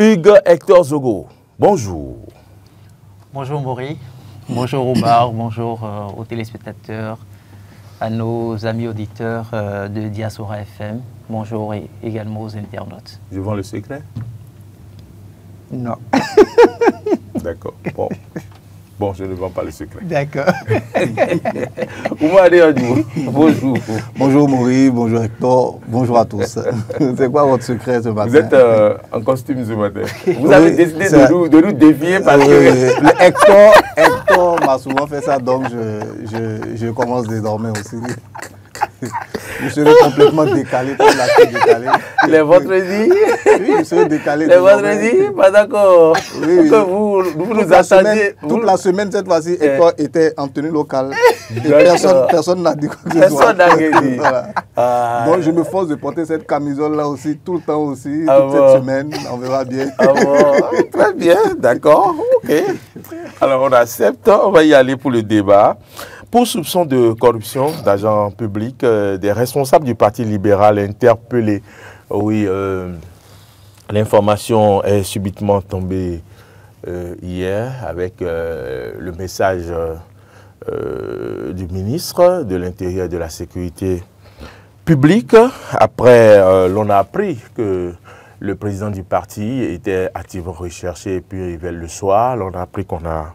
Hugues Hector Zogo, bonjour. Bonjour Maury, bonjour Omar, bonjour aux téléspectateurs, à nos amis auditeurs de Diaspora FM, bonjour également aux internautes. Je vends le secret? Non. D'accord, bon. Bon, je ne vends pas le secret. D'accord. Bonjour. Bonjour Maury, bonjour Hector, bonjour à tous. C'est quoi votre secret ce matin? Vous êtes en costume ce matin. Vous avez décidé de nous défier parce que... Hector m'a souvent fait ça, donc je commence désormais aussi. Je serai complètement décalé, comme la fille décalée. Les vendredis? Oui, je serai décalé. Les vendredis? Pas d'accord. Oui. Que vous nous attendiez. Toute la semaine, cette fois-ci, Hector était en tenue locale. Et personne n'a dit quoi que ce soit. Personne n'a rien dit. Voilà. Donc je me force de porter cette camisole-là aussi, tout le temps aussi, toute cette semaine. On verra bien. Très bien, d'accord. Ok. Alors on accepte, on va y aller pour le débat. Pour soupçon de corruption d'agents publics, des responsables du Parti libéral interpellés. Oui, l'information est subitement tombée hier avec le message du ministre de l'Intérieur et de la Sécurité publique. Après, l'on a appris que le président du parti était activement recherché et puis vers le soir, l'on a appris qu'on a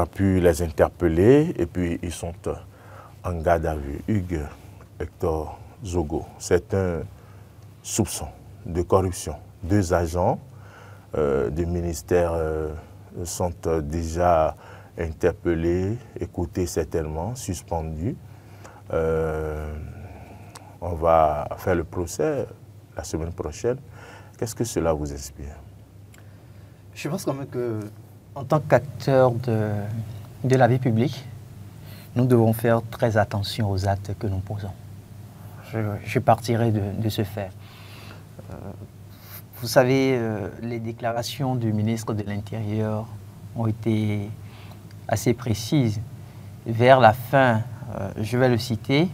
pu les interpeller et puis ils sont en garde à vue. Hugues Hector Zogo, c'est un soupçon de corruption. 2 agents du ministère sont déjà interpellés, écoutés certainement, suspendus. On va faire le procès la semaine prochaine. Qu'est-ce que cela vous inspire? Je pense quand même que en tant qu'acteur de la vie publique, nous devons faire très attention aux actes que nous posons. Je partirai de ce fait. Vous savez, les déclarations du ministre de l'Intérieur ont été assez précises. Vers la fin, je vais le citer,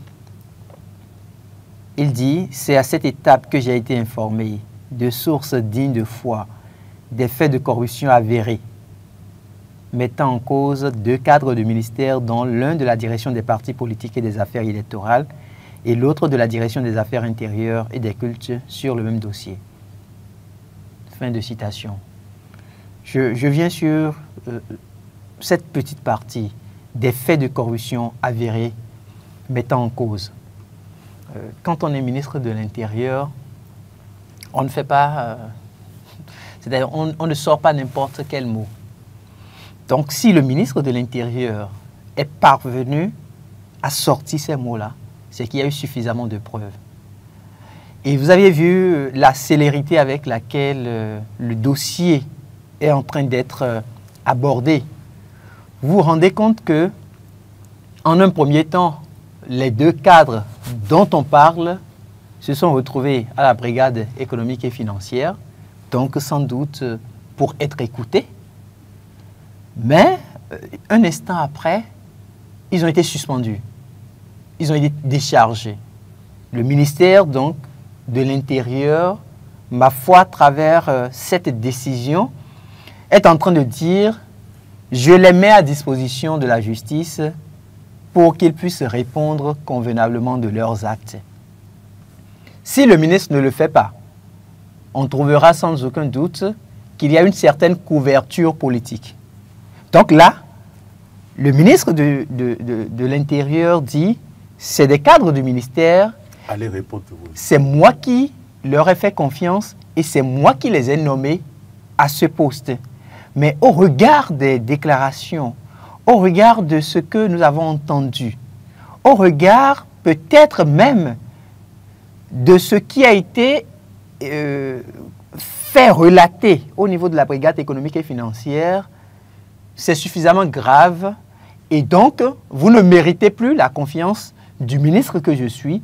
il dit « C'est à cette étape que j'ai été informé de sources dignes de foi, des faits de corruption avérés, mettant en cause 2 cadres de ministère, dont l'un de la direction des partis politiques et des affaires électorales et l'autre de la direction des affaires intérieures et des cultes sur le même dossier. » Fin de citation. Je viens sur cette petite partie des faits de corruption avérés mettant en cause. Quand on est ministre de l'Intérieur, on ne fait pas... c'est-à-dire on ne sort pas n'importe quel mot. Donc, si le ministre de l'Intérieur est parvenu à sortir ces mots-là, c'est qu'il y a eu suffisamment de preuves. Et vous avez vu la célérité avec laquelle le dossier est en train d'être abordé. Vous vous rendez compte que, en un premier temps, les 2 cadres dont on parle se sont retrouvés à la brigade économique et financière, donc sans doute pour être écoutés. Mais, un instant après, ils ont été suspendus. Ils ont été déchargés. Le ministère, donc, de l'Intérieur, ma foi, à travers cette décision, est en train de dire « Je les mets à disposition de la justice pour qu'ils puissent répondre convenablement de leurs actes. » Si le ministre ne le fait pas, on trouvera sans aucun doute qu'il y a une certaine couverture politique. Donc là, le ministre de l'Intérieur dit, c'est des cadres du ministère, allez répondre. C'est moi qui leur ai fait confiance et c'est moi qui les ai nommés à ce poste. Mais au regard des déclarations, au regard de ce que nous avons entendu, au regard peut-être même de ce qui a été fait relater au niveau de la brigade économique et financière, c'est suffisamment grave et donc vous ne méritez plus la confiance du ministre que je suis.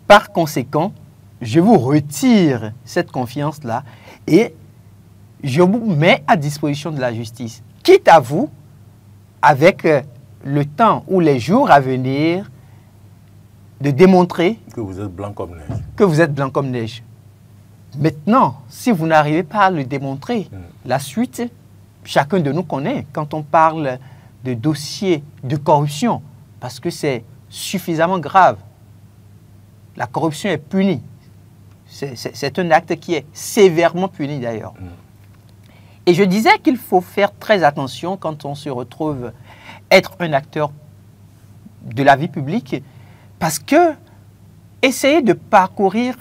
Par conséquent, je vous retire cette confiance-là et je vous mets à disposition de la justice. Quitte à vous, avec le temps ou les jours à venir, de démontrer que vous êtes blanc comme neige. Que vous êtes blanc comme neige. Maintenant, si vous n'arrivez pas à le démontrer, la suite, chacun de nous connaît quand on parle de dossiers de corruption, parce que c'est suffisamment grave. La corruption est punie. C'est un acte qui est sévèrement puni d'ailleurs. Et je disais qu'il faut faire très attention quand on se retrouve être un acteur de la vie publique, parce que essayer de parcourir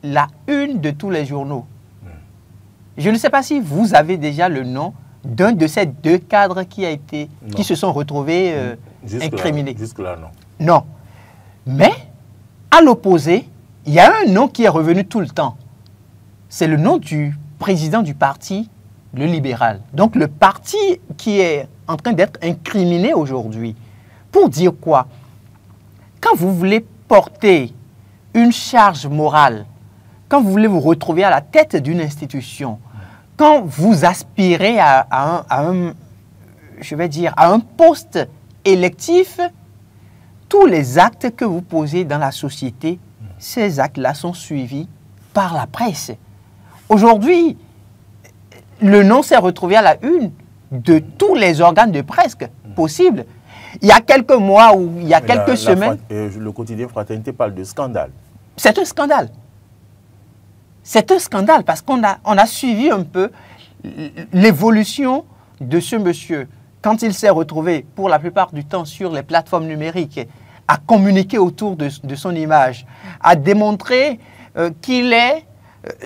la une de tous les journaux. Je ne sais pas si vous avez déjà le nom d'un de ces deux cadres qui se sont retrouvés incriminés. Jusque-là, non. Non. Mais, à l'opposé, il y a un nom qui est revenu tout le temps. C'est le nom du président du parti, le libéral. Donc, le parti qui est en train d'être incriminé aujourd'hui. Pour dire quoi? Quand vous voulez porter une charge morale, quand vous voulez vous retrouver à la tête d'une institution, quand vous aspirez à un poste électif, tous les actes que vous posez dans la société, ces actes-là sont suivis par la presse. Aujourd'hui, le nom s'est retrouvé à la une de tous les organes de presse possibles. Il y a quelques mois ou il y a quelques semaines... Le quotidien Fraternité parle de scandale. C'est un scandale. C'est un scandale parce qu'on a suivi un peu l'évolution de ce monsieur. Quand il s'est retrouvé, pour la plupart du temps, sur les plateformes numériques, à communiquer autour de son image, à démontrer qu'il est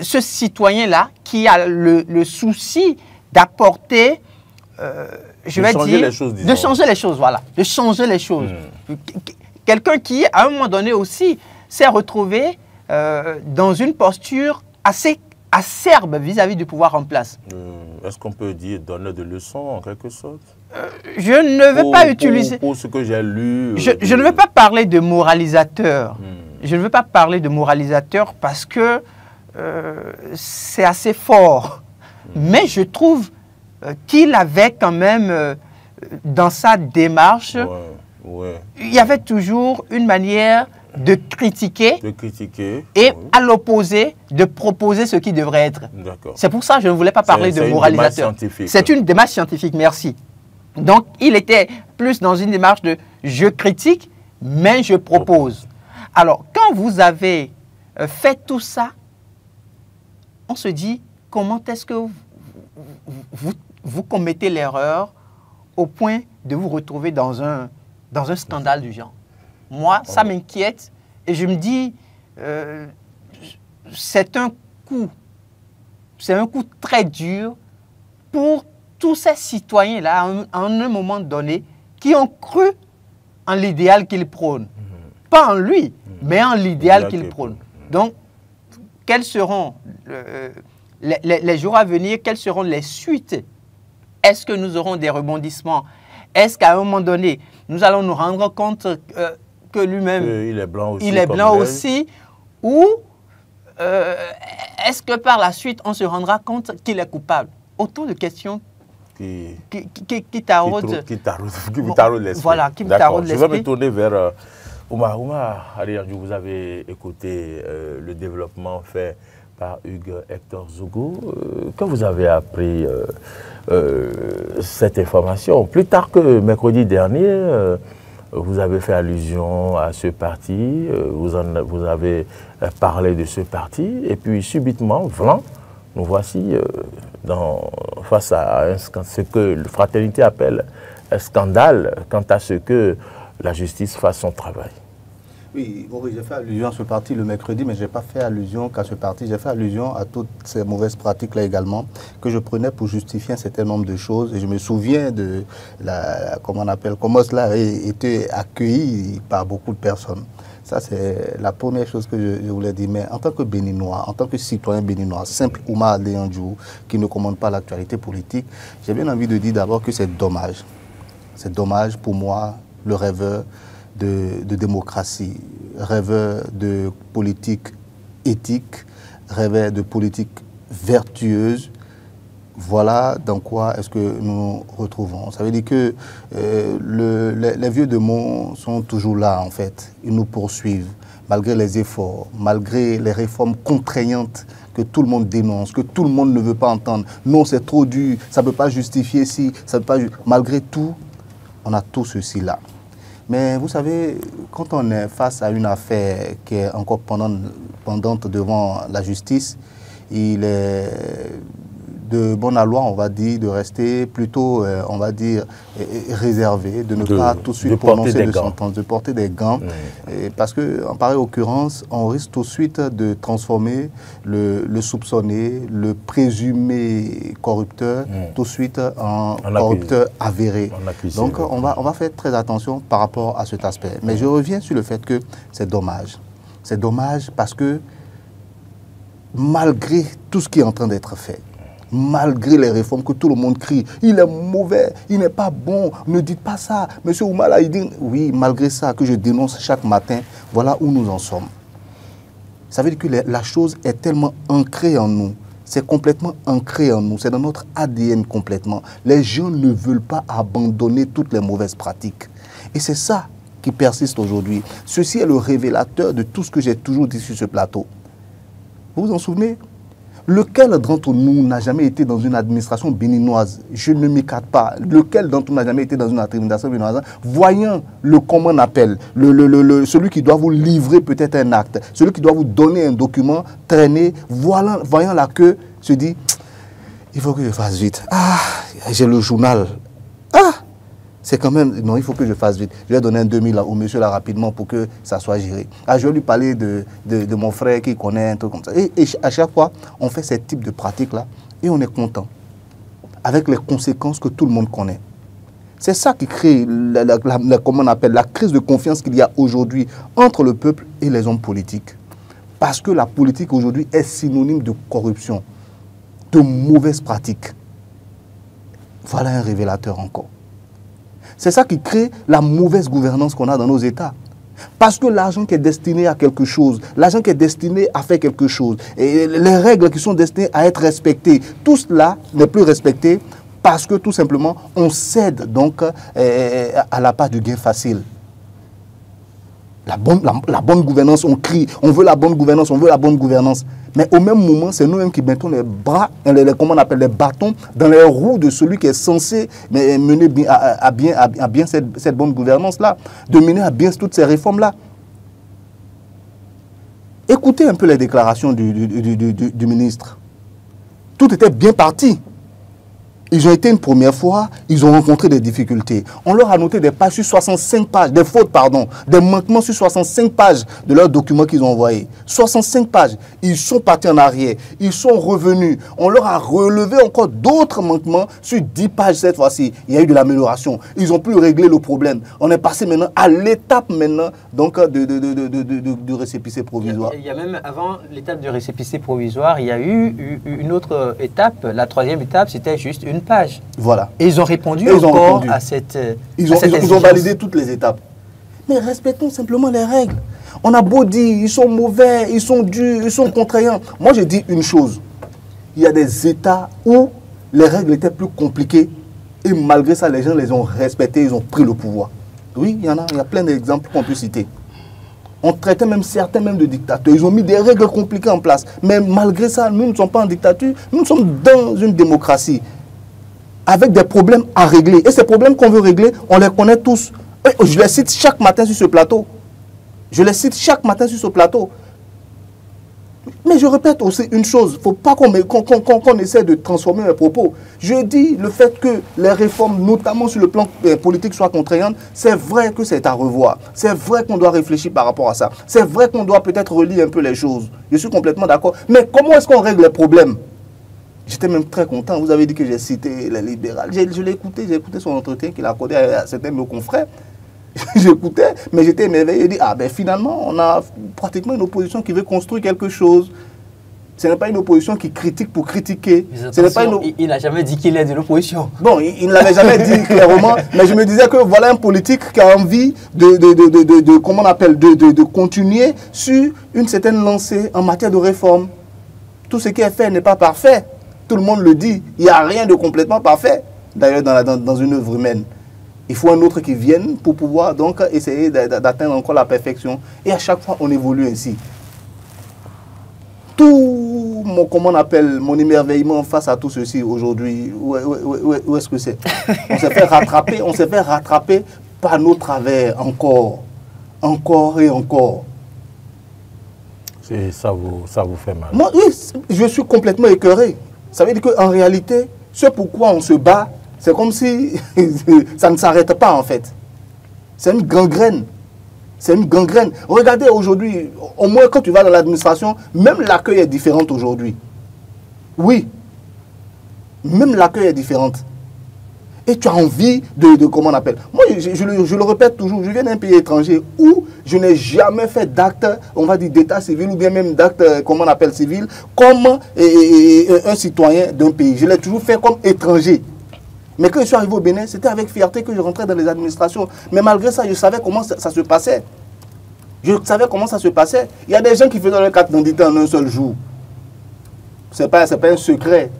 ce citoyen-là qui a le souci d'apporter, de changer les choses, voilà, de changer les choses. Quelqu'un qui, à un moment donné aussi, s'est retrouvé dans une posture assez acerbe vis-à-vis du pouvoir en place. Est-ce qu'on peut dire donner des leçons en quelque sorte? Je ne veux pas utiliser... Pour ce que j'ai lu... Je ne veux pas parler de moralisateur. Je ne veux pas parler de moralisateur parce que c'est assez fort. Mais je trouve qu'il avait quand même, dans sa démarche, il y avait toujours une manière de critiquer et à l'opposé, de proposer ce qui devrait être. C'est pour ça que je ne voulais pas parler de moralisateur. C'est une démarche scientifique, merci. Donc, il était plus dans une démarche de « je critique, mais je propose ». Alors, quand vous avez fait tout ça, on se dit comment est-ce que vous commettez l'erreur au point de vous retrouver dans un scandale du genre. Moi, ça m'inquiète et je me dis, c'est un coup très dur pour tous ces citoyens-là, à un moment donné, qui ont cru en l'idéal qu'il prône. Pas en lui, mais en l'idéal qu'il prône. Donc, quels seront les jours à venir, quelles seront les suites? Est-ce que nous aurons des rebondissements? Est-ce qu'à un moment donné, nous allons nous rendre compte que lui-même, il est blanc aussi, ou est-ce que par la suite, on se rendra compte qu'il est coupable? Autant de questions qui taraudent l'esprit. Voilà, qui me taraudent l'esprit. Je vais me tourner vers Oumar. Oumar, vous avez écouté le développement fait par Hugues Hector Zougou. Quand vous avez appris cette information, plus tard que mercredi dernier, vous avez fait allusion à ce parti, vous avez parlé de ce parti, et puis subitement, vlan, nous voici face à ce que la Fraternité appelle un scandale quant à ce que la justice fasse son travail. Oui, j'ai fait allusion à ce parti le mercredi, mais je n'ai pas fait allusion qu'à ce parti. J'ai fait allusion à toutes ces mauvaises pratiques-là également, que je prenais pour justifier un certain nombre de choses. Et je me souviens de comment cela a été accueilli par beaucoup de personnes. Ça, c'est la première chose que je voulais dire. Mais en tant que Béninois, en tant que citoyen béninois, simple Oumar Adéandjou, qui ne commande pas l'actualité politique, j'ai bien envie de dire d'abord que c'est dommage. C'est dommage pour moi, le rêveur de démocratie, rêveur de politique éthique, rêveur de politique vertueuse, voilà dans quoi est-ce que nous nous retrouvons. Ça veut dire que les vieux démons sont toujours là, en fait. Ils nous poursuivent, malgré les efforts, malgré les réformes contraignantes que tout le monde dénonce, que tout le monde ne veut pas entendre. Non, c'est trop dur, ça ne peut pas justifier si, ça peut pas... Malgré tout, on a tout ceci là. Mais vous savez, quand on est face à une affaire qui est encore pendante devant la justice, il est de bonne loi, on va dire, de rester plutôt, on va dire, réservé, de ne pas tout de suite prononcer de sentence, de porter des gants. Parce qu'en pareille occurrence, on risque tout de suite de transformer le soupçonné, le présumé corrupteur, tout de suite en corrupteur avéré. Donc, on va faire très attention par rapport à cet aspect. Mais je reviens sur le fait que c'est dommage. C'est dommage parce que malgré tout ce qui est en train d'être fait, malgré les réformes que tout le monde crie, il est mauvais, il n'est pas bon, ne dites pas ça. Monsieur Oumala, il dit, oui, malgré ça que je dénonce chaque matin, voilà où nous en sommes. Ça veut dire que la chose est tellement ancrée en nous, c'est complètement ancré en nous, c'est dans notre ADN complètement. Les gens ne veulent pas abandonner toutes les mauvaises pratiques. Et c'est ça qui persiste aujourd'hui. Ceci est le révélateur de tout ce que j'ai toujours dit sur ce plateau. Vous vous en souvenez? Lequel d'entre nous n'a jamais été dans une administration béninoise? Je ne m'écarte pas. Lequel d'entre nous n'a jamais été dans une administration béninoise? Voyant le comment on appelle, celui qui doit vous livrer peut-être un acte, celui qui doit vous donner un document, traîner, voyant la queue, se dit, il faut que je fasse vite. Ah, j'ai le journal. Ah, c'est quand même, non, il faut que je fasse vite. Je vais donner un 2000 au monsieur là rapidement pour que ça soit géré. Ah, je vais lui parler de mon frère qui connaît un truc comme ça. Et à chaque fois, on fait ce type de pratique là et on est content. Avec les conséquences que tout le monde connaît. C'est ça qui crée, comment on appelle, la crise de confiance qu'il y a aujourd'hui entre le peuple et les hommes politiques. Parce que la politique aujourd'hui est synonyme de corruption, de mauvaises pratiques. Voilà un révélateur encore. C'est ça qui crée la mauvaise gouvernance qu'on a dans nos États. Parce que l'argent qui est destiné à quelque chose, l'argent qui est destiné à faire quelque chose, et les règles qui sont destinées à être respectées, tout cela n'est plus respecté parce que tout simplement on cède donc à la part du gain facile. La bonne gouvernance, on crie, on veut la bonne gouvernance, on veut la bonne gouvernance. Mais au même moment, c'est nous-mêmes qui mettons les bras, comment on appelle, les bâtons dans les roues de celui qui est censé mener à bien cette bonne gouvernance-là, de mener à bien toutes ces réformes-là. Écoutez un peu les déclarations du ministre. Tout était bien parti. Ils ont été une première fois, ils ont rencontré des difficultés. On leur a noté des pages sur 65 pages, des fautes, pardon, des manquements sur 65 pages de leurs documents qu'ils ont envoyés. 65 pages. Ils sont partis en arrière, ils sont revenus. On leur a relevé encore d'autres manquements sur 10 pages cette fois-ci. Il y a eu de l'amélioration. Ils ont pu régler le problème. On est passé maintenant à l'étape maintenant donc de récépissé provisoire. Il y a même, avant l'étape de récépissé provisoire, il y a eu une autre étape. La troisième étape, c'était juste une page. Voilà. Et ils ont répondu à cette Ils ont validé toutes les étapes. Mais respectons simplement les règles. On a beau dire, ils sont mauvais, ils sont durs, ils sont contraignants. Moi, je dis une chose. Il y a des États où les règles étaient plus compliquées et malgré ça, les gens les ont respectées, ils ont pris le pouvoir. Oui, il y a plein d'exemples qu'on peut citer. On traitait même certains de dictateurs. Ils ont mis des règles compliquées en place. Mais malgré ça, nous ne sommes pas en dictature, nous sommes dans une démocratie. Avec des problèmes à régler. Et ces problèmes qu'on veut régler, on les connaît tous. Et je les cite chaque matin sur ce plateau. Je les cite chaque matin sur ce plateau. Mais je répète aussi une chose, il ne faut pas qu'on essaie de transformer mes propos. Je dis le fait que les réformes, notamment sur le plan politique, soient contraignantes, c'est vrai que c'est à revoir. C'est vrai qu'on doit réfléchir par rapport à ça. C'est vrai qu'on doit peut-être relire un peu les choses. Je suis complètement d'accord. Mais comment est-ce qu'on règle les problèmes? J'étais même très content. Vous avez dit que j'ai cité les libérales. Je l'ai écouté, j'ai écouté son entretien qu'il a accordé à certains de nos confrères. J'écoutais, mais j'étais émerveillé et dit, ah ben finalement, on a pratiquement une opposition qui veut construire quelque chose. Ce n'est pas une opposition qui critique pour critiquer. Il n'a jamais dit qu'il est de l'opposition. Bon, il ne l'avait jamais dit clairement, mais je me disais que voilà un politique qui a envie comment on appelle, de continuer sur une certaine lancée en matière de réforme. Tout ce qui est fait n'est pas parfait. Tout le monde le dit. Il n'y a rien de complètement parfait, d'ailleurs, dans une œuvre humaine. Il faut un autre qui vienne pour pouvoir donc essayer d'atteindre encore la perfection. Et à chaque fois, on évolue ainsi. Tout mon, comment on appelle, mon émerveillement face à tout ceci aujourd'hui, où est-ce que c'est? On s'est fait rattraper par nos travers encore et encore. Et ça vous fait mal. Moi, oui, je suis complètement écœuré. Ça veut dire qu'en réalité, ce pourquoi on se bat, c'est comme si ça ne s'arrête pas en fait. C'est une gangrène. C'est une gangrène. Regardez aujourd'hui, au moins quand tu vas dans l'administration, même l'accueil est différent aujourd'hui. Oui. Même l'accueil est différent. Et tu as envie de comment on appelle. Moi, je le répète toujours, je viens d'un pays étranger où je n'ai jamais fait d'acte, on va dire, d'état civil ou bien même d'acte, comment on appelle, civil, comme un citoyen d'un pays. Je l'ai toujours fait comme étranger. Mais quand je suis arrivé au Bénin, c'était avec fierté que je rentrais dans les administrations. Mais malgré ça, je savais comment ça se passait. Je savais comment ça se passait. Il y a des gens qui faisaient leur carte d'identité en un seul jour. Ce n'est pas un secret.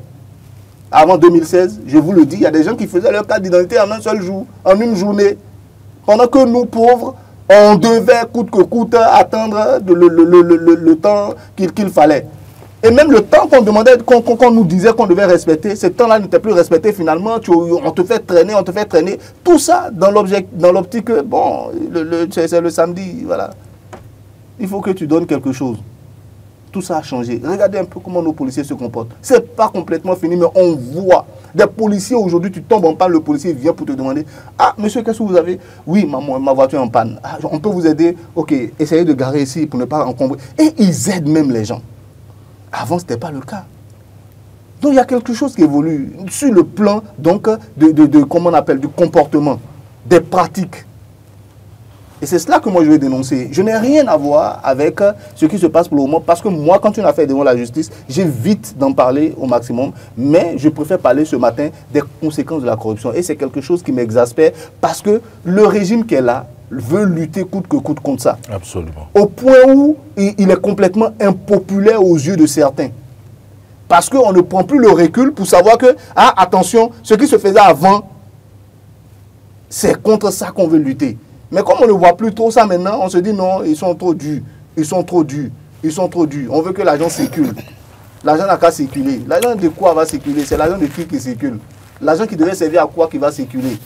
Avant 2016, je vous le dis, il y a des gens qui faisaient leur carte d'identité en un seul jour, en une journée. Pendant que nous, pauvres, on devait coûte que coûte attendre le temps qu'il fallait. Et même le temps qu'on demandait, qu'on nous disait qu'on devait respecter, ce temps-là n'était plus respecté finalement, on te fait traîner, on te fait traîner. Tout ça dans l'optique que, bon, c'est le samedi, voilà. Il faut que tu donnes quelque chose. Tout ça a changé. Regardez un peu comment nos policiers se comportent. Ce n'est pas complètement fini, mais on voit. Des policiers aujourd'hui, tu tombes en panne, le policier vient pour te demander « Ah, monsieur, qu'est-ce que vous avez ?»« Oui, ma voiture est en panne. Ah, on peut vous aider? Ok, essayez de garer ici pour ne pas encombrer. » Et ils aident même les gens. Avant, ce n'était pas le cas. Donc, il y a quelque chose qui évolue sur le plan donc, comment on appelle, du comportement, des pratiques. Et c'est cela que moi je vais dénoncer. Je n'ai rien à voir avec ce qui se passe pour le moment, parce que moi, quand une affaire est devant la justice, j'évite d'en parler au maximum, mais je préfère parler ce matin des conséquences de la corruption. Et c'est quelque chose qui m'exaspère, parce que le régime qui est là veut lutter coûte que coûte contre ça. Absolument. Au point où il est complètement impopulaire aux yeux de certains. Parce qu'on ne prend plus le recul pour savoir que, ah, attention, ce qui se faisait avant, c'est contre ça qu'on veut lutter. Mais comme on ne voit plus trop ça maintenant, on se dit non, ils sont trop durs, ils sont trop durs, ils sont trop durs. On veut que l'argent circule. L'argent n'a qu'à circuler. L'argent de quoi va circuler? C'est l'argent de qui circule? L'argent qui devait servir à quoi qui va circuler?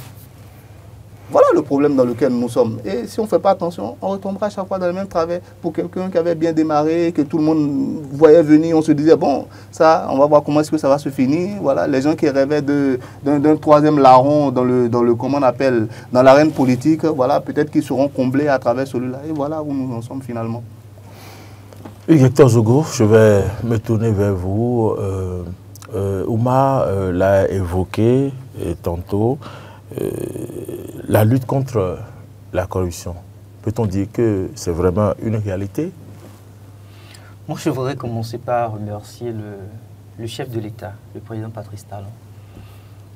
Voilà le problème dans lequel nous sommes. Et si on ne fait pas attention, on retombera à chaque fois dans le même travers. Pour quelqu'un qui avait bien démarré, que tout le monde voyait venir, on se disait, bon, ça, on va voir comment est-ce que ça va se finir. Voilà, les gens qui rêvaient d'un troisième larron dans le comment on appelle, dans l'arène politique, voilà, peut-être qu'ils seront comblés à travers celui-là. Et voilà où nous en sommes finalement. Hector Zogo, je vais me tourner vers vous. Ouma l'a évoqué tantôt. La lutte contre la corruption, peut-on dire que c'est vraiment une réalité? Moi, je voudrais commencer par remercier le chef de l'État, le président Patrice Talon,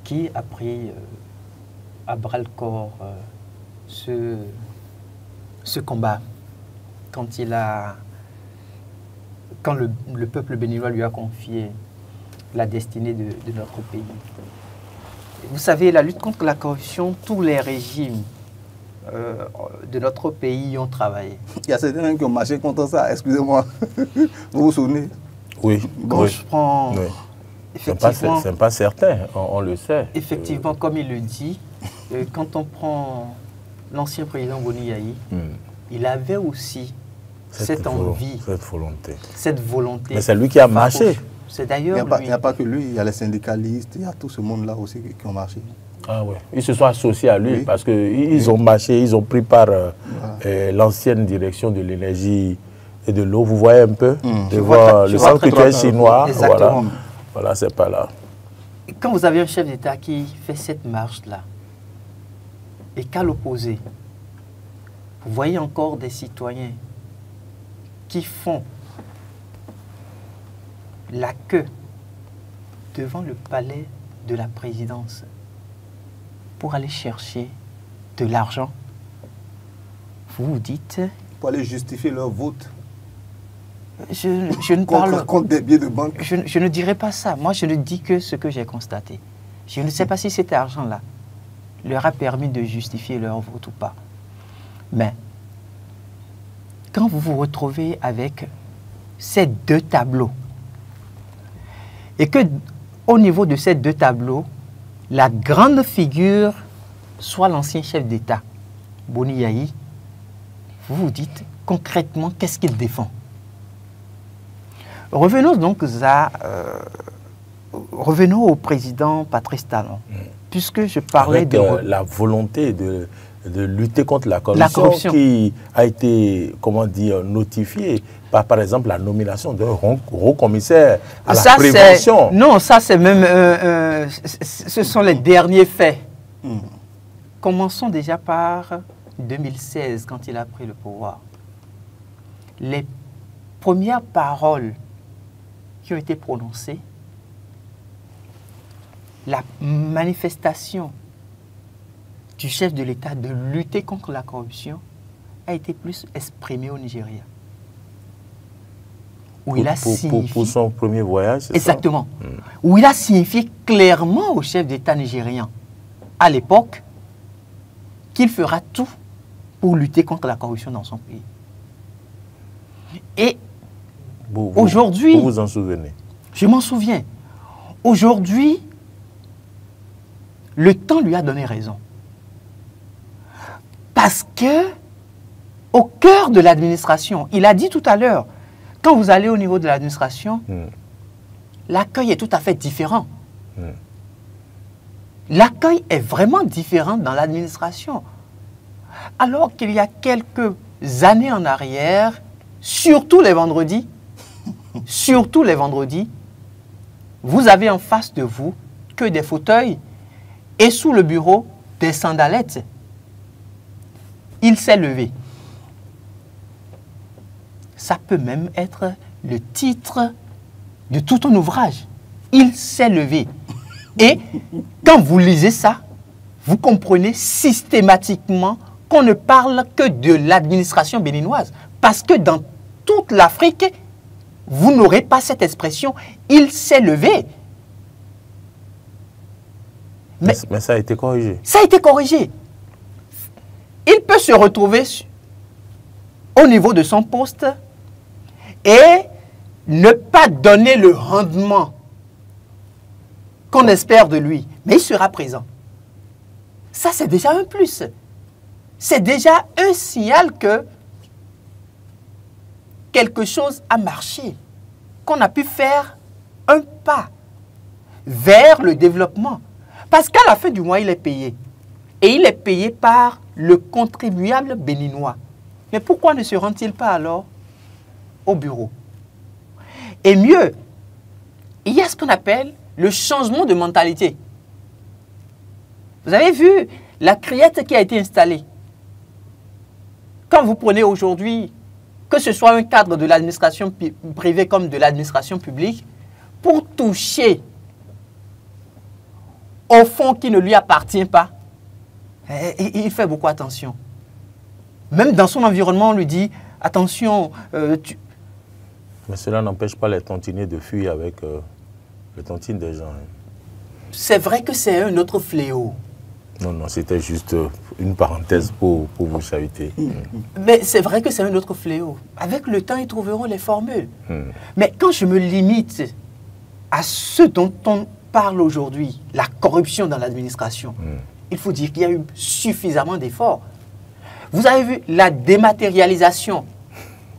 qui a pris à bras-le-corps ce combat quand le peuple béninois lui a confié la destinée de notre pays. Vous savez, la lutte contre la corruption, tous les régimes de notre pays ont travaillé. Il y a certains qui ont marché contre ça, excusez-moi. Vous vous souvenez? Oui. Quand oui. je prends... Oui. Effectivement, c'est pas certain, on le sait. Effectivement, comme il le dit, quand on prend l'ancien président Boni Yayi, il avait aussi cette envie. Cette volonté. Mais c'est lui qui a marché. C'est d'ailleurs il n'y a pas que lui, il y a les syndicalistes, il y a tout ce monde-là aussi qui ont marché. Ah ouais. Ils se sont associés à lui parce qu'ils ont marché, ils ont pris par l'ancienne direction de l'énergie et de l'eau. Vous voyez un peu devant le centre culturel chinois. Voilà, c'est pas là. Et quand vous avez un chef d'État qui fait cette marche-là et qu'à l'opposé, vous voyez encore des citoyens qui font la queue devant le palais de la présidence pour aller chercher de l'argent, vous vous dites... Pour aller justifier leur vote. Je ne parle... Contre des billets de banque. Je ne dirais pas ça. Moi, je ne dis que ce que j'ai constaté. Je ne sais pas si cet argent-là leur a permis de justifier leur vote ou pas. Mais, quand vous vous retrouvez avec ces deux tableaux, et que, au niveau de ces deux tableaux, la grande figure soit l'ancien chef d'État, Boni Yayi, vous vous dites concrètement qu'est-ce qu'il défend. Revenons donc revenons au président Patrice Talon, puisque je parlais avec, de... la volonté de lutter contre la corruption qui a été, comment dire, notifiée par exemple, la nomination d'un haut commissaire à la prévention. Non, ça c'est même... ce sont les derniers faits. Commençons déjà par 2016, quand il a pris le pouvoir. Les premières paroles qui ont été prononcées, la manifestation du chef de l'État de lutter contre la corruption a été plus exprimée au Nigeria. Où il a signifié, pour son premier voyage, c'est ça? Exactement. Où il a signifié clairement au chef d'État nigérien, à l'époque, qu'il fera tout pour lutter contre la corruption dans son pays. Et aujourd'hui... Vous vous en souvenez? Je m'en souviens. Aujourd'hui, le temps lui a donné raison. Parce que, au cœur de l'administration, il a dit tout à l'heure, quand vous allez au niveau de l'administration, l'accueil est tout à fait différent. L'accueil est vraiment différent dans l'administration. Alors qu'il y a quelques années en arrière, surtout les vendredis, vous avez en face de vous que des fauteuils et sous le bureau des sandalettes. Il s'est levé. Ça peut même être le titre de tout un ouvrage. Il s'est levé. Et quand vous lisez ça, vous comprenez systématiquement qu'on ne parle que de l'administration béninoise. Parce que dans toute l'Afrique, vous n'aurez pas cette expression « il s'est levé ». Mais ça a été corrigé. Ça a été corrigé. Il peut se retrouver au niveau de son poste et ne pas donner le rendement qu'on espère de lui, mais il sera présent. Ça, c'est déjà un plus. C'est déjà un signal que quelque chose a marché, qu'on a pu faire un pas vers le développement. Parce qu'à la fin du mois, il est payé. Et il est payé par le contribuable béninois. Mais pourquoi ne se rend-il pas alors au bureau? Et mieux, il y a ce qu'on appelle le changement de mentalité. Vous avez vu la criette qui a été installée. Quand vous prenez aujourd'hui, que ce soit un cadre de l'administration privée comme de l'administration publique, pour toucher au fonds qui ne lui appartient pas, il fait beaucoup attention. Même dans son environnement, on lui dit, attention, Mais cela n'empêche pas les tontiniers de fuir avec les tontines des gens. C'est vrai que c'est un autre fléau. Non, non, c'était juste une parenthèse pour vous chahuter. Mais c'est vrai que c'est un autre fléau. Avec le temps, ils trouveront les formules. Mais quand je me limite à ce dont on parle aujourd'hui, la corruption dans l'administration, il faut dire qu'il y a eu suffisamment d'efforts. Vous avez vu la dématérialisation.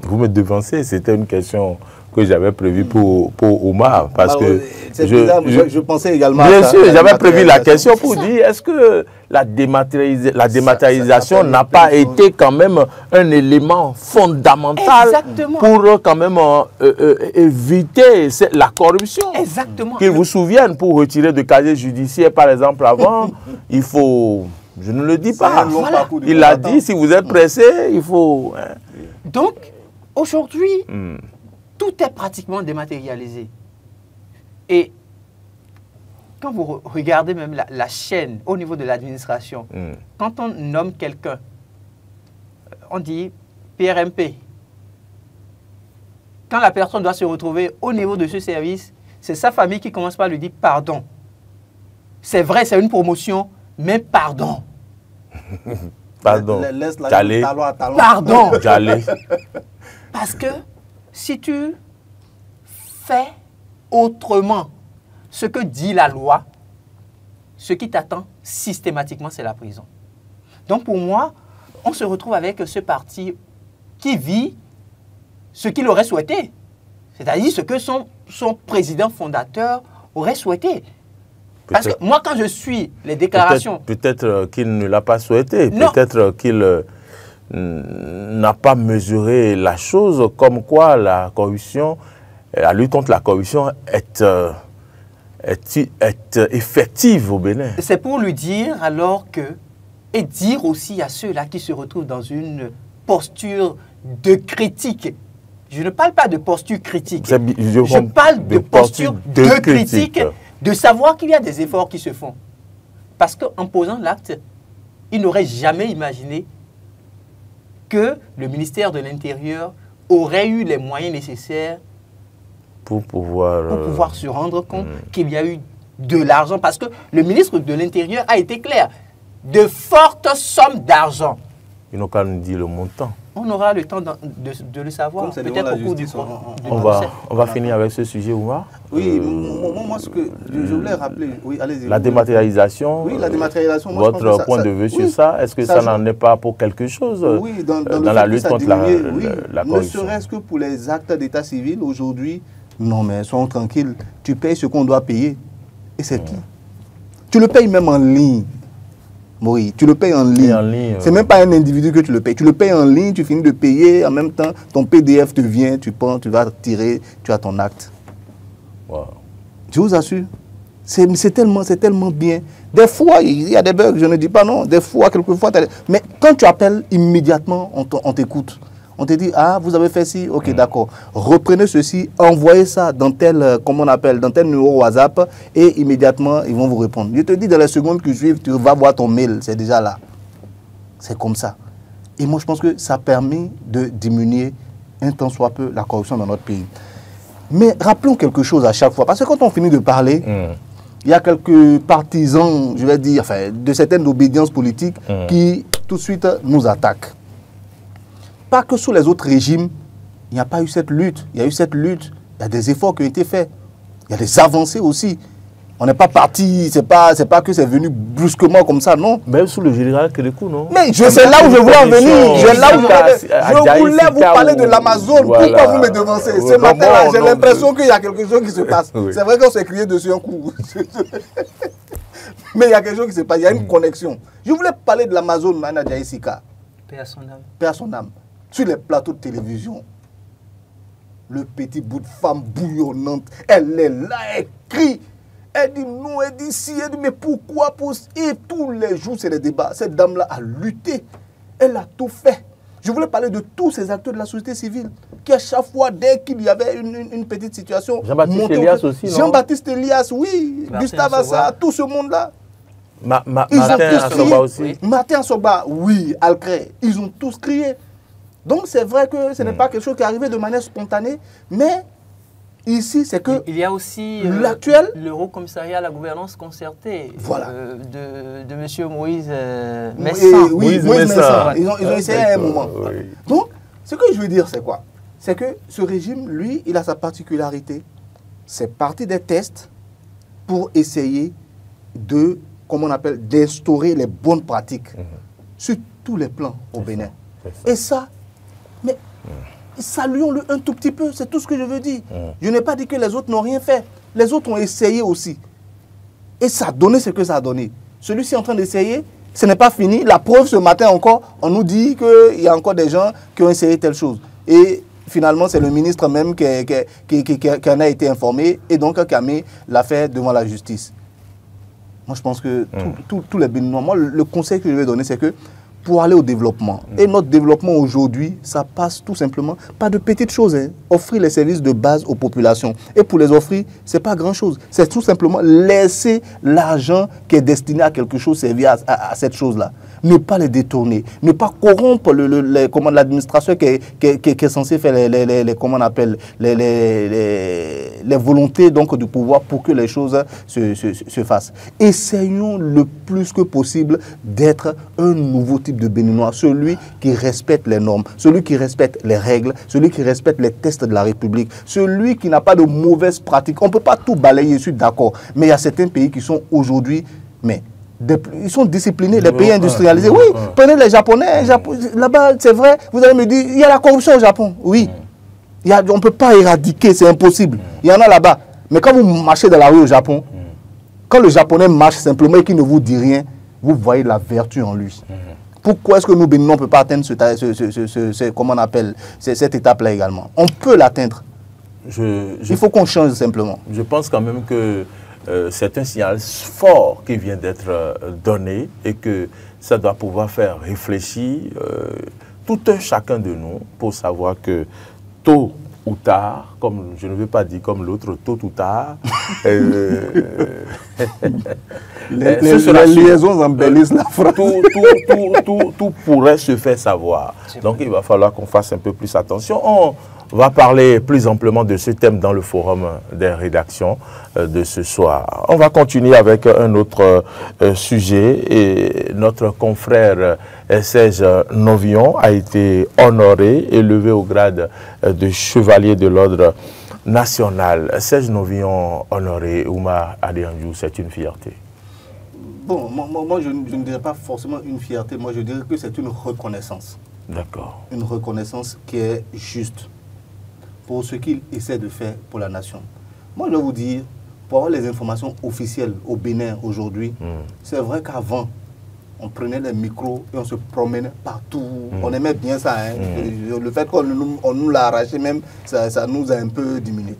Vous me devancez, c'était une question que j'avais prévue pour Omar. Parce que je pensais également à ça. Bien sûr, j'avais prévu la question pour dire, est-ce que la dématérialisation n'a pas été quand même un élément fondamental pour quand même éviter la corruption? Exactement. Qu'ils vous souviennent, pour retirer de casier judiciaire, par exemple, avant, il faut... Je ne le dis pas. Voilà. Il a dit, si vous êtes pressé, il faut... Hein. Donc, aujourd'hui, tout est pratiquement dématérialisé. Et quand vous regardez même la chaîne au niveau de l'administration, quand on nomme quelqu'un, on dit PRMP. quand la personne doit se retrouver au niveau de ce service, c'est sa famille qui commence par lui dire pardon. C'est vrai, c'est une promotion, mais pardon. Pardon. J'allais. Pardon. J'allais. Parce que si tu fais autrement ce que dit la loi, ce qui t'attend systématiquement, c'est la prison. Donc pour moi, on se retrouve avec ce parti qui vit ce qu'il aurait souhaité. C'est-à-dire ce que son président fondateur aurait souhaité. Parce que moi, quand je suis les déclarations... Peut-être qu'il ne l'a pas souhaité. Non. Peut-être qu'il n'a pas mesuré la chose comme quoi la corruption, la lutte contre la corruption est effective au Bénin. C'est pour lui dire alors que... Et dire aussi à ceux-là qui se retrouvent dans une posture de critique. Je ne parle pas de posture critique. Je parle de posture de critique. De savoir qu'il y a des efforts qui se font. Parce qu'en posant l'acte, il n'aurait jamais imaginé que le ministère de l'Intérieur aurait eu les moyens nécessaires pour pouvoir se rendre compte qu'il y a eu de l'argent. Parce que le ministre de l'Intérieur a été clair. De fortes sommes d'argent. Ils n'ont qu'à nous dire le montant. On aura le temps de le savoir. Peut-être au cours du procès. On va finir avec ce sujet, Oumar. Oui, moi, ce que je voulais rappeler... Oui, allez-y. La dématérialisation. Oui, la dématérialisation. Moi, votre point de vue sur ça, est-ce que ça n'en est pas pour quelque chose oui, dans la lutte contre la corruption? Ne serait-ce que pour les actes d'état civil, aujourd'hui, non, mais soyons tranquilles. Tu payes ce qu'on doit payer. Et c'est tout. Tu le payes même en ligne. Oui, tu le payes en ligne. C'est même pas un individu que tu le payes. Tu le payes en ligne, tu finis de payer, en même temps, ton PDF te vient, tu prends, tu vas tirer, tu as ton acte. Wow. Je vous assure, c'est tellement bien. Des fois, il y a des bugs, je ne dis pas non. Des fois, quelquefois, mais quand tu appelles immédiatement, on t'écoute. On te dit, ah, vous avez fait ci, ok, d'accord. Reprenez ceci, envoyez ça dans tel, comment on appelle, dans tel numéro WhatsApp et immédiatement, ils vont vous répondre. Je te dis, dans les secondes qui suivent, tu vas voir ton mail, c'est déjà là. C'est comme ça. Et moi, je pense que ça permet de diminuer un tant soit peu la corruption dans notre pays. Mais rappelons quelque chose à chaque fois, parce que quand on finit de parler, il y a quelques partisans, je vais dire, enfin, de certaines obédiences politiques qui tout de suite nous attaquent. Pas que sous les autres régimes, il n'y a pas eu cette lutte. Il y a eu cette lutte. Il y a des efforts qui ont été faits. Il y a des avancées aussi. On n'est pas parti, c'est pas que c'est venu brusquement comme ça, non. Même sous le général Kérékou, non. Mais c'est là où je voulais en venir. Je voulais vous parler de l'Amazone. Voilà. Pourquoi vous me devancez? Ce matin-là, j'ai l'impression qu'il y a quelque chose qui se passe. Oui. C'est vrai qu'on s'est crié dessus un coup. Mais il y a quelque chose qui se passe. Il y a une connexion. Je voulais parler de l'Amazone, Nana Jaïsika. Paix à son âme. Paix à son âme. Sur les plateaux de télévision, le petit bout de femme bouillonnante, elle est là, elle crie, elle dit non, elle dit si, elle dit mais pourquoi et tous les jours c'est les débats. Cette dame-là a lutté, elle a tout fait. Je voulais parler de tous ces acteurs de la société civile qui à chaque fois, dès qu'il y avait une petite situation... Jean-Baptiste Elias aussi, non? Jean-Baptiste Elias, oui, Gustave Assa, tout ce monde-là. Martin Assoba aussi. Martin Assoba, oui, Alcré, ils ont tous crié. Donc c'est vrai que ce n'est pas quelque chose qui est arrivé de manière spontanée, mais ici c'est que... Il y a aussi l'actuel... le Haut Commissariat à la gouvernance concertée de M. Moïse Messan. Oui, Moïse Messan. Ils ont essayé à un moment. Oui. Donc, ce que je veux dire, c'est quoi? C'est que ce régime, lui, il a sa particularité. C'est parti des tests pour essayer de, comme on appelle, d'instaurer les bonnes pratiques sur tous les plans au Bénin. Et ça, mais saluons-le un tout petit peu, c'est tout ce que je veux dire. Je n'ai pas dit que les autres n'ont rien fait. Les autres ont essayé aussi. Et ça a donné ce que ça a donné. Celui-ci est en train d'essayer, ce n'est pas fini. La preuve, ce matin encore, on nous dit qu'il y a encore des gens qui ont essayé telle chose. Et finalement, c'est le ministre même qui en a été informé et donc qui a mis l'affaire devant la justice. Moi, je pense que tous les Béninois, moi, le conseil que je vais donner, c'est que pour aller au développement. Et notre développement aujourd'hui, ça passe tout simplement par de petites choses. Hein. Offrir les services de base aux populations. Et pour les offrir, ce n'est pas grand-chose. C'est tout simplement laisser l'argent qui est destiné à quelque chose servir à cette chose-là. Ne pas les détourner. Ne pas corrompre l'administration qui est censée faire les volontés donc, du pouvoir pour que les choses se fassent. Essayons le plus que possible d'être un nouveau type de Béninois, celui qui respecte les normes, celui qui respecte les règles, celui qui respecte les tests de la République, celui qui n'a pas de mauvaises pratiques. On ne peut pas tout balayer, je suis d'accord, mais il y a certains pays qui sont aujourd'hui, ils sont disciplinés, les pays industrialisés. Oui, prenez les Japonais, là-bas, c'est vrai, vous allez me dire, il y a la corruption au Japon. Oui, on ne peut pas éradiquer, c'est impossible. Il y en a là-bas. Mais quand vous marchez dans la rue au Japon, quand le Japonais marche simplement et qu'il ne vous dit rien, vous voyez la vertu en lui. Pourquoi est-ce que nous, Béninois, on ne peut pas atteindre comment on appelle, cette étape-là également? On peut l'atteindre. Il faut qu'on change simplement. Je pense quand même que c'est un signal fort qui vient d'être donné et que ça doit pouvoir faire réfléchir tout un chacun de nous pour savoir que tôt ou tard, comme je ne veux pas dire comme l'autre, tôt ou tard, les liaisons embellissent la phrase. Tout pourrait se faire savoir. Donc il va falloir qu'on fasse un peu plus attention. On va parler plus amplement de ce thème dans le forum des rédactions de ce soir. On va continuer avec un autre sujet et notre confrère Serge Novillon a été honoré, élevé au grade de chevalier de l'ordre national. Serge Novillon honoré, Oumar Adéanjou, c'est une fierté. Bon, moi je ne dirais pas forcément une fierté, moi je dirais que c'est une reconnaissance. D'accord. Une reconnaissance qui est juste pour ce qu'il essaie de faire pour la nation. Moi, je vais vous dire, pour avoir les informations officielles au Bénin aujourd'hui, c'est vrai qu'avant, on prenait les micros et on se promenait partout. On aimait bien ça. Hein. Le fait qu'on nous l'a arraché même, ça nous a un peu diminué.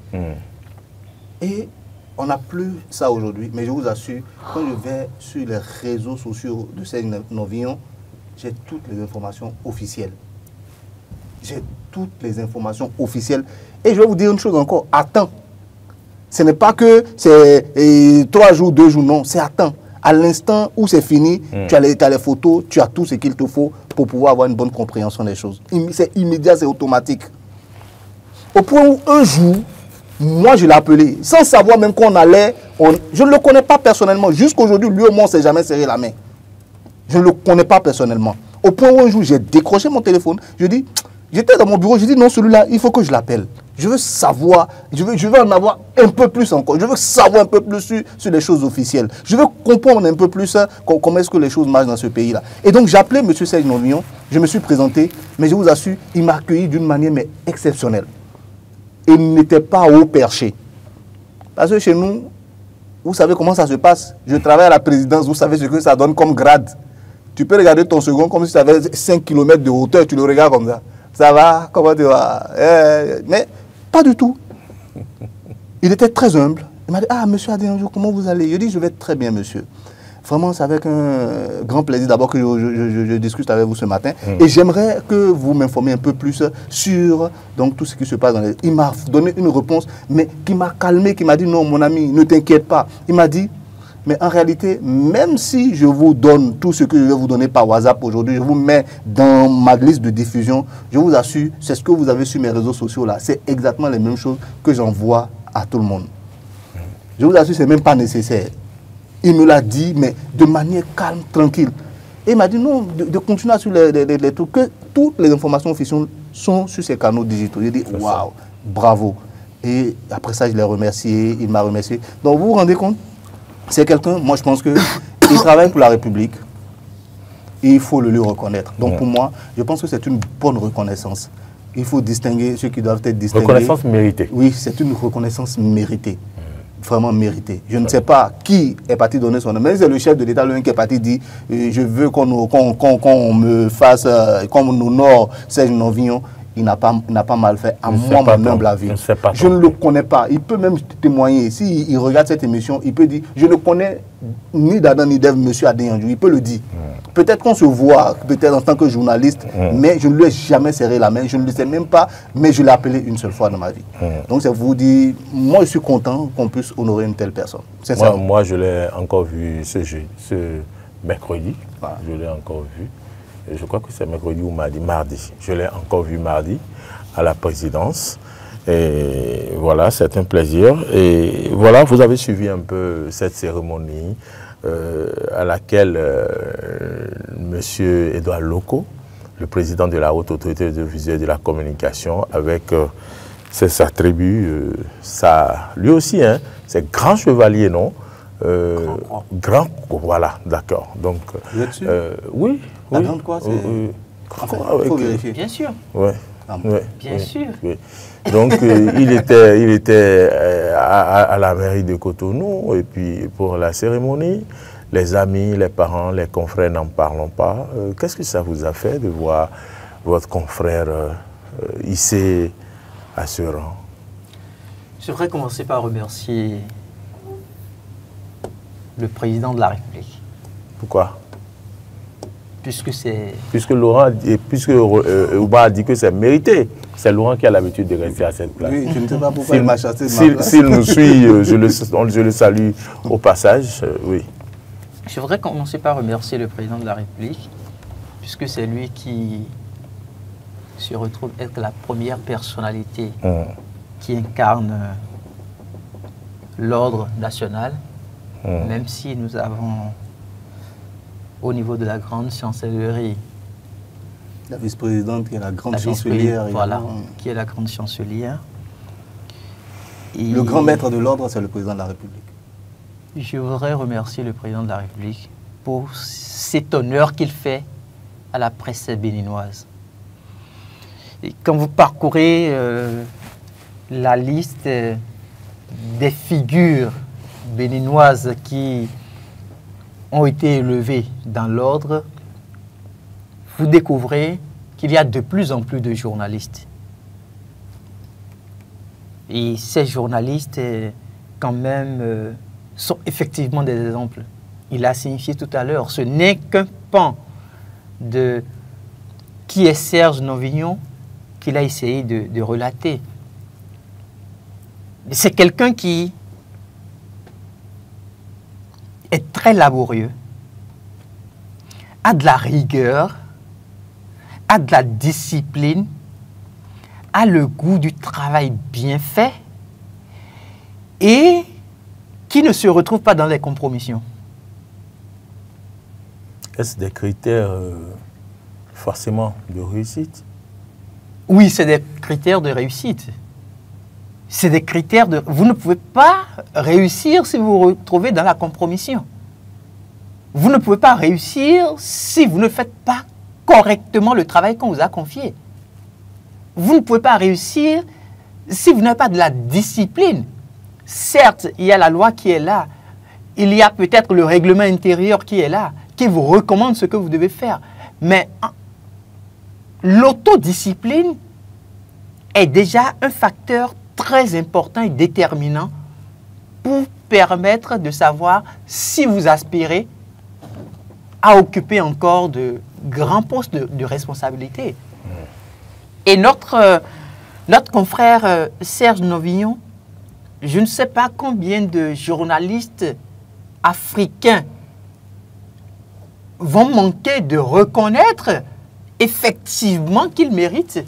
Et on n'a plus ça aujourd'hui. Mais je vous assure, quand je vais sur les réseaux sociaux de Serge Novillon, j'ai toutes les informations officielles. J'ai toutes les informations officielles. Et je vais vous dire une chose encore, à temps. Ce n'est pas que c'est 3 jours, 2 jours, non, c'est à temps. À l'instant où c'est fini, tu as les photos, tu as tout ce qu'il te faut pour pouvoir avoir une bonne compréhension des choses. C'est immédiat, c'est automatique. Au point où un jour, moi je l'ai appelé, sans savoir même qu'on allait, je ne le connais pas personnellement. Jusqu'aujourd'hui, lui au moins, on ne s'est jamais serré la main. Je ne le connais pas personnellement. Au point où un jour, j'ai décroché mon téléphone, je dis... J'étais dans mon bureau, je dis non, celui-là, il faut que je l'appelle. Je veux savoir, je veux en avoir un peu plus encore. Je veux savoir un peu plus sur les choses officielles. Je veux comprendre un peu plus comment est-ce que les choses marchent dans ce pays-là. Et donc j'ai appelé M. Serge Novillon, je me suis présenté, mais je vous assure, il m'a accueilli d'une manière mais exceptionnelle. Il n'était pas haut perché. Parce que chez nous, vous savez comment ça se passe. Je travaille à la présidence, vous savez ce que ça donne comme grade. Tu peux regarder ton second comme si tu avais 5 km de hauteur, tu le regardes comme ça. Ça va, comment tu vas? Mais pas du tout. Il était très humble. Il m'a dit, ah, monsieur Adéanjou, comment vous allez? Je dis, je vais très bien, monsieur. Vraiment, c'est avec un grand plaisir d'abord que je discute avec vous ce matin. Et j'aimerais que vous m'informiez un peu plus sur donc, tout ce qui se passe dans les... Il m'a donné une réponse, mais qui m'a calmé, qui m'a dit, non, mon ami, ne t'inquiète pas. Il m'a dit, mais en réalité, même si je vous donne tout ce que je vais vous donner par WhatsApp aujourd'hui, je vous mets dans ma liste de diffusion, je vous assure, c'est ce que vous avez sur mes réseaux sociaux là, c'est exactement les mêmes choses que j'envoie à tout le monde. Je vous assure, ce n'est même pas nécessaire. Il me l'a dit, mais de manière calme, tranquille. Et il m'a dit non, de continuer sur les trucs, que toutes les informations officielles sont sur ces canaux digitaux. J'ai dit, waouh, bravo. Et après ça, je l'ai remercié, il m'a remercié. Donc vous vous rendez compte? C'est quelqu'un, moi je pense qu'il travaille pour la République et il faut le lui reconnaître. Donc pour moi, je pense que c'est une bonne reconnaissance. Il faut distinguer ceux qui doivent être distingués. Reconnaissance méritée. Oui, c'est une reconnaissance méritée. Vraiment méritée. Je ne sais pas qui est parti donner son nom, mais c'est le chef de l'État lui qui est parti dire je veux qu'on me fasse, qu'on m'honore Serge Novillon. Il n'a pas mal fait, à moi, mon humble avis. Je ne le connais pas. Il peut même témoigner. S'il regarde cette émission, il peut dire, je ne connais ni d'Adam ni d'Ève, M. Adéanjou. Il peut le dire. Peut-être qu'on se voit, peut-être en tant que journaliste, mais je ne lui ai jamais serré la main, je ne le sais même pas, mais je l'ai appelé une seule fois dans ma vie. Donc ça vous dit, moi je suis content qu'on puisse honorer une telle personne. Moi je l'ai encore vu ce mercredi, je l'ai encore vu. Je crois que c'est mercredi ou mardi. Je l'ai encore vu mardi à la présidence. Et voilà, c'est un plaisir. Et voilà, vous avez suivi un peu cette cérémonie à laquelle M. Edouard Loko, le président de la Haute Autorité audiovisuelle et de la communication, avec ses attributs, lui aussi, hein, c'est grand chevalier, non? Grand, voilà, d'accord. Donc, vous êtes sûr? Oui. La grande quoi, c'est... Il faut vérifier. Bien sûr. Ouais. Bien sûr. Oui. Donc, il était à la mairie de Cotonou, et puis pour la cérémonie, les amis, les parents, les confrères n'en parlons pas. Qu'est-ce que ça vous a fait de voir votre confrère hissé à ce rang? Je voudrais commencer par remercier le président de la République. Pourquoi? Puisque Laurent, puisque Ouba a dit que c'est mérité. C'est Laurent qui a l'habitude de rester à cette place. Oui, je ne sais pas pourquoi il m'a chassé de ma place. S'il nous suit, je le salue au passage, oui. Je voudrais commencer par remercier le président de la République, puisque c'est lui qui se retrouve être la première personnalité qui incarne l'ordre national, même si nous avons au niveau de la grande chancellerie. La vice-présidente qui est la grande chancelière. Voilà, qui est la grande chancelière. Et le grand maître de l'ordre, c'est le président de la République. Je voudrais remercier le président de la République pour cet honneur qu'il fait à la presse béninoise. Et quand vous parcourez la liste des figures béninoises qui ont été élevés dans l'ordre, vous découvrez qu'il y a de plus en plus de journalistes. Et ces journalistes, quand même, sont effectivement des exemples. Il a signifié tout à l'heure, ce n'est qu'un pan de qui est Serge Novignon qu'il a essayé de relater. C'est quelqu'un qui est très laborieux, a de la rigueur, a de la discipline, a le goût du travail bien fait et qui ne se retrouve pas dans les compromissions. Est-ce des critères forcément de réussite? Oui, c'est des critères de réussite. C'est des critères de... Vous ne pouvez pas réussir si vous vous retrouvez dans la compromission. Vous ne pouvez pas réussir si vous ne faites pas correctement le travail qu'on vous a confié. Vous ne pouvez pas réussir si vous n'avez pas de la discipline. Certes, il y a la loi qui est là. Il y a peut-être le règlement intérieur qui est là, qui vous recommande ce que vous devez faire. Mais l'autodiscipline est déjà un facteur très important et déterminant pour permettre de savoir si vous aspirez à occuper encore de grands postes de responsabilité. Et notre confrère Serge Novignon, je ne sais pas combien de journalistes africains vont manquer de reconnaître effectivement qu'il mérite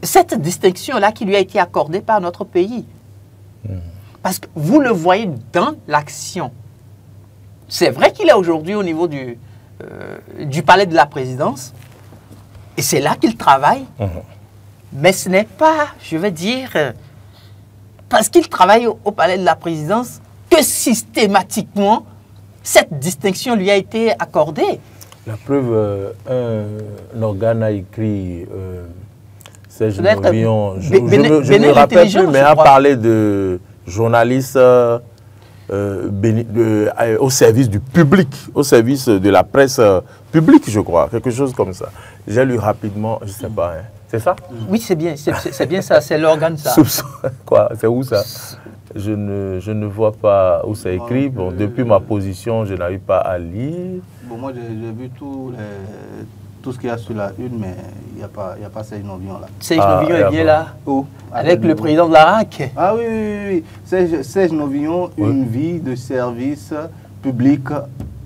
cette distinction-là qui lui a été accordée par notre pays. Parce que vous le voyez dans l'action. C'est vrai qu'il est aujourd'hui au niveau du palais de la présidence, et c'est là qu'il travaille, mais ce n'est pas, je veux dire, parce qu'il travaille au palais de la présidence que systématiquement cette distinction lui a été accordée. La preuve, un organe a écrit... Serge Novignon, je ne me rappelle plus, mais a parlé de journalistes au service du public, au service de la presse publique, je crois, quelque chose comme ça. J'ai lu rapidement, je ne sais pas, hein. C'est ça? Oui, c'est bien ça, c'est l'organe ça. Quoi? C'est où ça? je ne vois pas où c'est écrit. Bon, depuis ma position, je n'arrive pas à lire. Bon, moi, j'ai vu tout ce qu'il y a sur la une, mais il n'y a pas Serge Novillon là. Serge Novillon est bien là, avec le président de la RAC. Ah oui. Serge Novillon, une vie de service public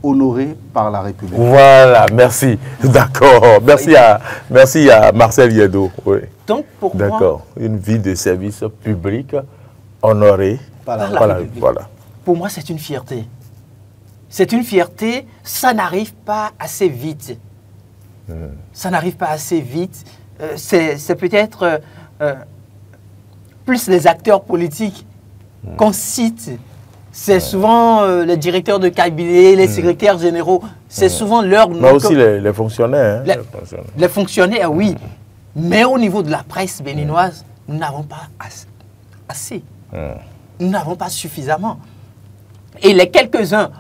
honorée par la République. Voilà, merci. D'accord. Merci à Marcel Yedo. Oui. Donc, pour moi... D'accord. Une vie de service public honorée par la République. Voilà. Pour moi, c'est une fierté. C'est une fierté, ça n'arrive pas assez vite. Ça n'arrive pas assez vite. C'est peut-être plus les acteurs politiques qu'on cite. C'est souvent les directeurs de cabinet, les secrétaires généraux. C'est souvent leur nom. Mais aussi les fonctionnaires. Hein, les fonctionnaires, oui. Mais au niveau de la presse béninoise, nous n'avons pas assez. Nous n'avons pas suffisamment. Et les quelques-uns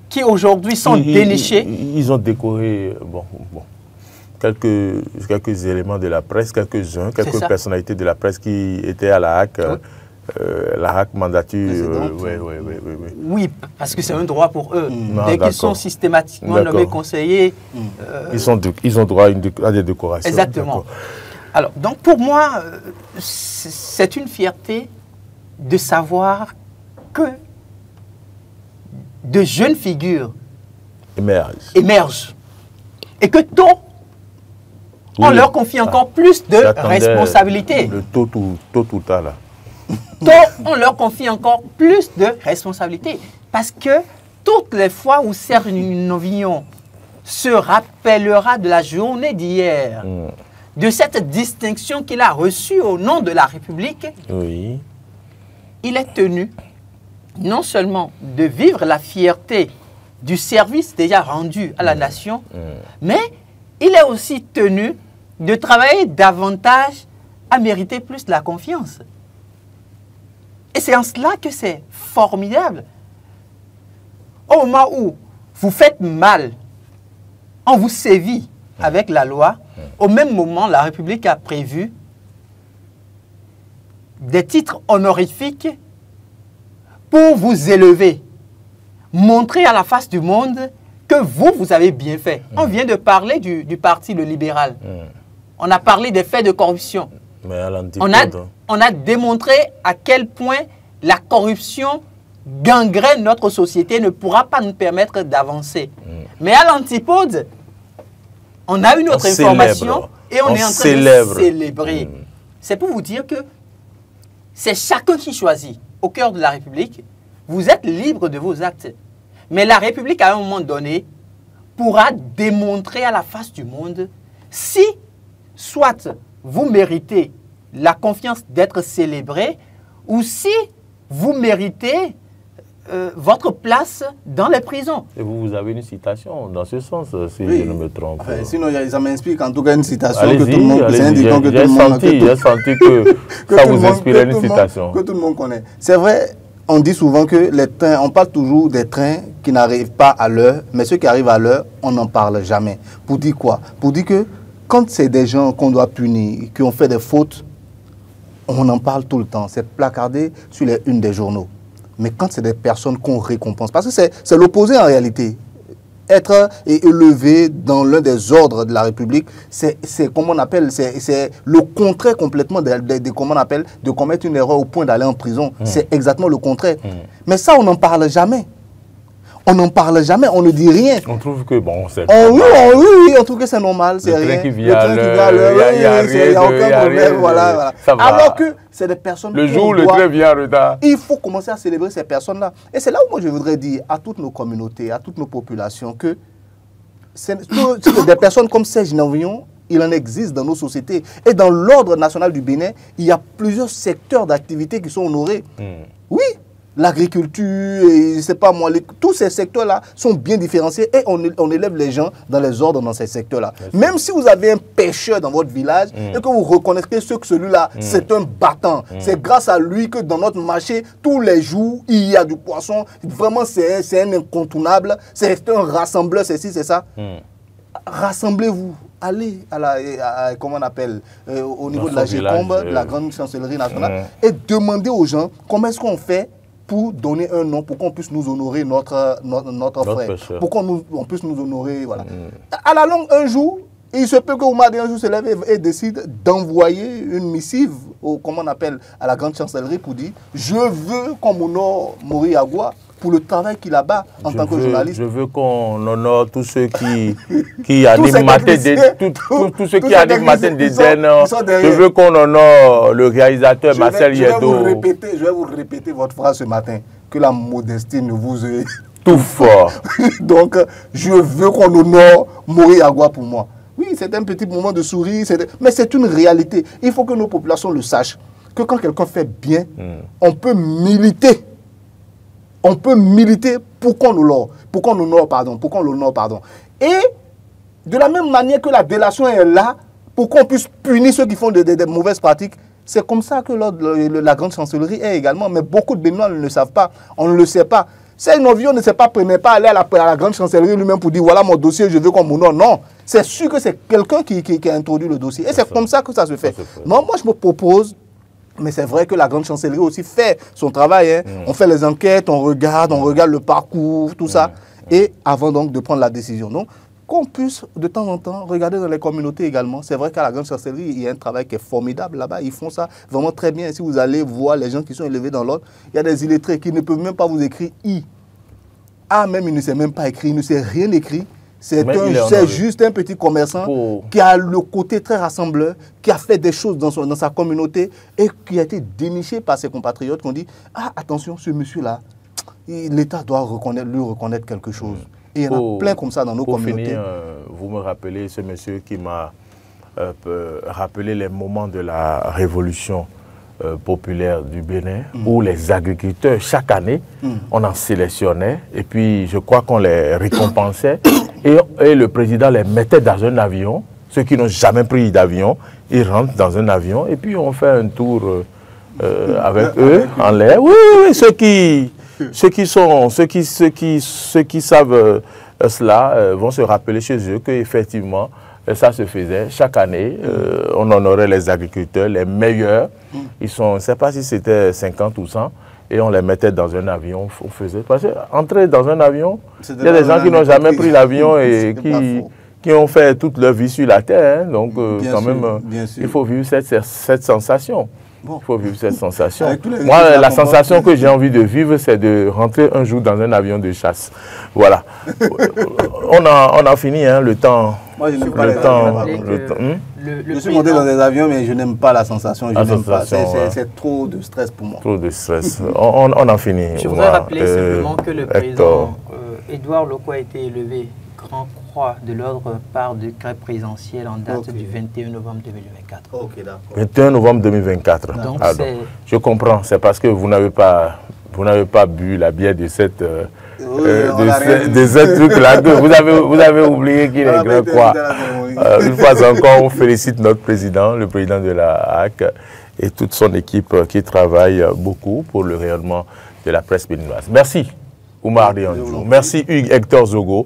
qui aujourd'hui sont dénichés... Ils ont décoré quelques éléments de la presse, quelques personnalités de la presse qui étaient à la HAC. La HAC mandature, oui, parce que c'est un droit pour eux. Dès qu'ils sont systématiquement nommés conseillers... ils ont droit à des décorations. Exactement. Alors, donc pour moi, c'est une fierté de savoir que de jeunes figures émergent. Et que tôt, on leur confie encore plus de responsabilités. Le tôt ou tard, là. Tôt, on leur confie encore plus de responsabilités. Parce que toutes les fois où Serge Novillon se rappellera de la journée d'hier, de cette distinction qu'il a reçue au nom de la République, il est tenu non seulement de vivre la fierté du service déjà rendu à la nation, mais il est aussi tenu de travailler davantage à mériter plus la confiance. Et c'est en cela que c'est formidable. Au moment où vous faites mal, on vous sévit avec la loi, au même moment, la République a prévu des titres honorifiques pour vous élever, montrer à la face du monde que vous avez bien fait. On vient de parler du parti Le Libéral. On a parlé des faits de corruption. Mais à on a démontré à quel point la corruption gangrène notre société, ne pourra pas nous permettre d'avancer. Mais à l'antipode, on a une autre information et on est en train de célébrer. C'est pour vous dire que c'est chacun qui choisit. Au cœur de la République, vous êtes libre de vos actes. Mais la République, à un moment donné, pourra démontrer à la face du monde si, soit vous méritez la confiance d'être célébré, ou si vous méritez votre place dans les prisons. Et vous avez une citation dans ce sens, si je ne me trompe. Enfin, sinon, ça m'inspire en tout cas une citation que tout le monde... J'ai senti que ça vous inspirait une citation. Que tout le monde connaît. C'est vrai, on dit souvent que les trains, on parle toujours des trains qui n'arrivent pas à l'heure, mais ceux qui arrivent à l'heure, on n'en parle jamais. Pour dire quoi? Pour dire que quand c'est des gens qu'on doit punir, qui ont fait des fautes, on en parle tout le temps. C'est placardé sur les unes des journaux. Mais quand c'est des personnes qu'on récompense, parce que c'est l'opposé en réalité. Être élevé dans l'un des ordres de la République, c'est comme on appelle, c'est le contraire complètement comment on appelle, de commettre une erreur au point d'aller en prison. C'est exactement le contraire. Mais ça, on n'en parle jamais. On n'en parle jamais, on ne dit rien. On trouve que bon, c'est oui, on trouve que c'est normal, c'est rien. Le train qui vient à l'heure, il n'y a aucun problème, voilà. Alors que c'est des personnes... Le jour où le train vient en retard. Il faut commencer à célébrer ces personnes-là. Et c'est là où moi je voudrais dire à toutes nos communautés, à toutes nos populations, que des personnes comme Serge Novillon, il en existe dans nos sociétés. Et dans l'ordre national du Bénin, il y a plusieurs secteurs d'activité qui sont honorés. Oui. L'agriculture, je sais pas moi, tous ces secteurs-là sont bien différenciés et on élève les gens dans les ordres dans ces secteurs-là. Même si vous avez un pêcheur dans votre village et que vous reconnaissez que celui-là, c'est un battant. C'est grâce à lui que dans notre marché, tous les jours, il y a du poisson. Vraiment, c'est un incontournable. C'est un rassembleur, c'est ci, c'est ça. Rassemblez-vous. Allez comment on appelle, au niveau de la GECOMB, de la grande chancellerie nationale, et demandez aux gens comment est-ce qu'on fait pour donner un nom, pour qu'on puisse nous honorer notre frère, pécheur. pour qu'on puisse nous honorer. Voilà. À la longue, un jour, il se peut que Oumadi un jour se lève et décide d'envoyer une missive comment on appelle, à la grande chancellerie pour dire « Je veux qu'on honore Mori Agua pour le travail qu'il a bas en tant que journaliste. » Je veux qu'on honore tous ceux qui animent Matin d'Éden. Je veux qu'on honore le réalisateur Marcel Yedo. Je vais vous répéter votre phrase ce matin. Que la modestie ne vous ait tout fort. Donc, je veux qu'on honore Mori Agua pour moi. Oui, c'est un petit moment de sourire, mais c'est une réalité. Il faut que nos populations le sachent. Que quand quelqu'un fait bien, on peut militer. On peut militer pour qu'on l'honore. Pour qu'on l'honore, pardon. Et de la même manière que la délation est là, pour qu'on puisse punir ceux qui font des mauvaises pratiques, c'est comme ça que la grande chancellerie est également. Mais beaucoup de Béninois ne le savent pas. On ne le sait pas. C'est Novio ne prenait pas aller à la grande chancellerie lui-même pour dire voilà mon dossier, je veux qu'on m'honore. Non, c'est sûr que c'est quelqu'un qui a introduit le dossier. Et c'est comme ça que ça se fait. Non, moi je me propose, mais c'est vrai que la grande chancellerie aussi fait son travail. Hein. On fait les enquêtes, on regarde le parcours, tout ça. Et avant donc de prendre la décision. Donc, qu'on puisse de temps en temps regarder dans les communautés également. C'est vrai qu'à la grande chancellerie, il y a un travail qui est formidable là-bas. Ils font ça vraiment très bien. Si vous allez voir les gens qui sont élevés dans l'ordre, il y a des illettrés qui ne peuvent même pas vous écrire I. A même, il ne sait même pas écrire, il ne sait rien écrire. C'est juste un petit commerçant qui a le côté très rassembleur, qui a fait des choses dans sa communauté et qui a été déniché par ses compatriotes qui ont dit « Ah, attention, ce monsieur-là, l'État doit lui reconnaître quelque chose. » Et il y en a plein comme ça dans nos communautés. Finir, vous me rappelez ce monsieur qui m'a rappelé les moments de la révolution populaire du Bénin, où les agriculteurs, chaque année, on en sélectionnait, et puis je crois qu'on les récompensait, et le président les mettait dans un avion. Ceux qui n'ont jamais pris d'avion, ils rentrent dans un avion, et puis on fait un tour avec eux en l'air. Oui, oui, ceux qui savent cela vont se rappeler chez eux qu'effectivement, ça se faisait. Chaque année, on honorait les agriculteurs, les meilleurs. Ils sont, je ne sais pas si c'était 50 ou 100, et on les mettait dans un avion. On faisait, parce que entrer dans un avion, il y a des gens qui n'ont jamais pris l'avion et qui ont fait toute leur vie sur la terre. Hein. Donc, quand même, il faut vivre cette sensation. Bon. Il faut vivre cette sensation. Moi, la sensation que j'ai envie de vivre, c'est de rentrer un jour dans un avion de chasse. Voilà. On a fini, hein, le temps. Moi, je n'aime pas je suis monté dans des avions, mais je n'aime pas la sensation. C'est trop de stress pour moi. Trop de stress. On a fini. Je voudrais rappeler simplement que le président Édouard Loko a été élevé grand croix de l'ordre par décret présidentiel en date du 21 novembre 2024. Ok, d'accord. 21 novembre 2024. Donc, je comprends, c'est parce que vous n'avez pas bu la bière de cette... de ce truc-là que vous avez oublié qu'il est grand croix. Une fois encore, on félicite notre président, le président de la HAC et toute son équipe qui travaille beaucoup pour le rayonnement de la presse béninoise. Merci, Oumar Diandjou. Merci, Hugues Hector Zogo.